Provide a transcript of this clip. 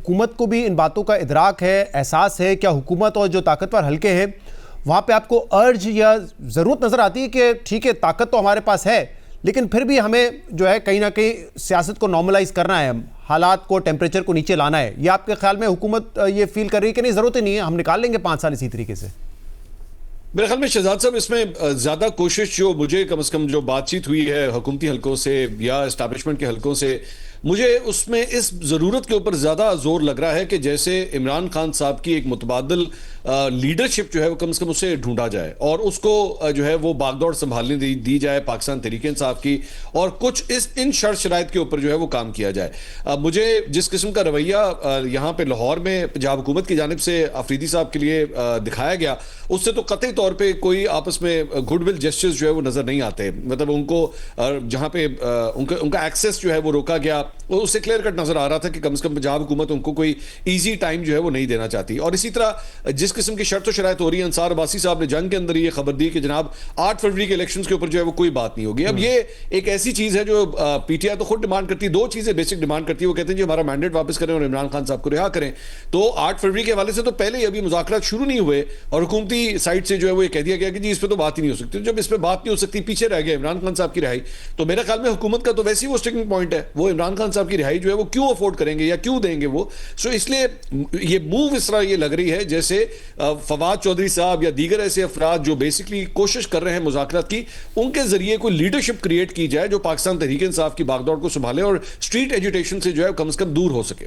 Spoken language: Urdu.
حکومت کو بھی ان باتوں کا ادراک ہے, احساس ہے؟ کیا حکومت اور جو طاقتور حلقے ہیں وہاں پہ آپ کو ارج یا ضرورت نظر آتی ہے کہ ٹھیک ہے طاقت تو ہمارے پاس ہے لیکن پھر بھی ہمیں جو ہے کہیں نہ کہیں سیاست کو نارملائز کرنا ہے, حالات کو, ٹیمپریچر کو نیچے لانا ہے؟ یہ آپ کے خیال میں حکومت یہ فیل کر رہی ہے کہ نہیں ضرورت ہی نہیں ہے, ہم نکال لیں گے 5 سال اسی طریقے سے؟ میرے خیال میں شہزاد صاحب اس میں زیادہ کوشش جو مجھے کم از کم جو بات چیت ہوئی ہے حکومتی حلقوں سے یا اسٹیبلشمنٹ کے حلقوں سے, مجھے اس میں اس ضرورت کے اوپر زیادہ زور لگ رہا ہے کہ جیسے عمران خان صاحب کی ایک متبادل لیڈرشپ جو ہے وہ کم از کم اسے ڈھونڈا جائے اور اس کو جو ہے وہ باغ دوڑ سنبھالنے دی جائے پاکستان تحریک انصاف کی, اور کچھ ان شرط شرائط کے اوپر جو ہے وہ کام کیا جائے. مجھے جس قسم کا رویہ یہاں پہ لاہور میں پنجاب حکومت کی جانب سے آفریدی صاحب کے لیے دکھایا گیا, اس سے تو قطعی طور پہ کوئی آپس میں گڈ ول جسچرز جو ہے وہ نظر نہیں آتے. مطلب ان کو جہاں پہ ان کا ایکسیس جو ہے وہ روکا گیا, اس سے کلیئر کٹ نظر آ رہا تھا کہ کم از کم پنجاب حکومت ان کو کوئی ایزی ٹائم جو ہے وہ نہیں دینا چاہتی. اور اسی طرح جس قسم کی شرط و شرائط ہو رہی ہے, انصار عباسی صاحب نے جنگ کے اندر یہ خبر دی کہ جناب 8 فروری کے الیکشنز کے اوپر جو ہے وہ کوئی بات نہیں ہوگی. اب یہ ایک ایسی چیز ہے جو پی ٹی آئی تو خود ڈیمانڈ کرتی ہے, 2 چیزیں بیسک ڈیمانڈ کرتی ہے. وہ کہتے ہیں جی ہمارا مینڈیٹ واپس کریں اور عمران خان صاحب کو رہا کریں. تو 8 فروری کے حوالے سے تو پہلے ہی ابھی مذاکرات شروع نہیں ہوئے اور حکومتی سائٹ سے جو ہے وہ یہ کہہ دیا گیا کہ جی اس پہ تو بات ہی نہیں ہو سکتی. جب اس پہ بات نہیں ہو سکتی, پیچھے رہ گیا عمران خان صاحب کی رہائی, تو میرے خیال میں حکومت کا تو ویسے ہی وہ سٹکنگ پوائنٹ ہے, وہ عمران خان صاحب کی رہائی جو ہے وہ کیوں افورڈ کریں گے یا کیوں دیں گے وہ. سو اس لیے یہ موو اس طرح یہ لگ رہی ہے جیسے فواد چودھری صاحب یا دیگر ایسے افراد جو بیسکلی کوشش کر رہے ہیں مذاکرات کی, ان کے ذریعے کوئی لیڈرشپ کریٹ کی جائے جو پاکستان تحریک انصاف کی باغ دوڑ کو سنبھالے اور اسٹریٹ ایجوٹیشن سے جو ہے کم از کم دور ہو سکے.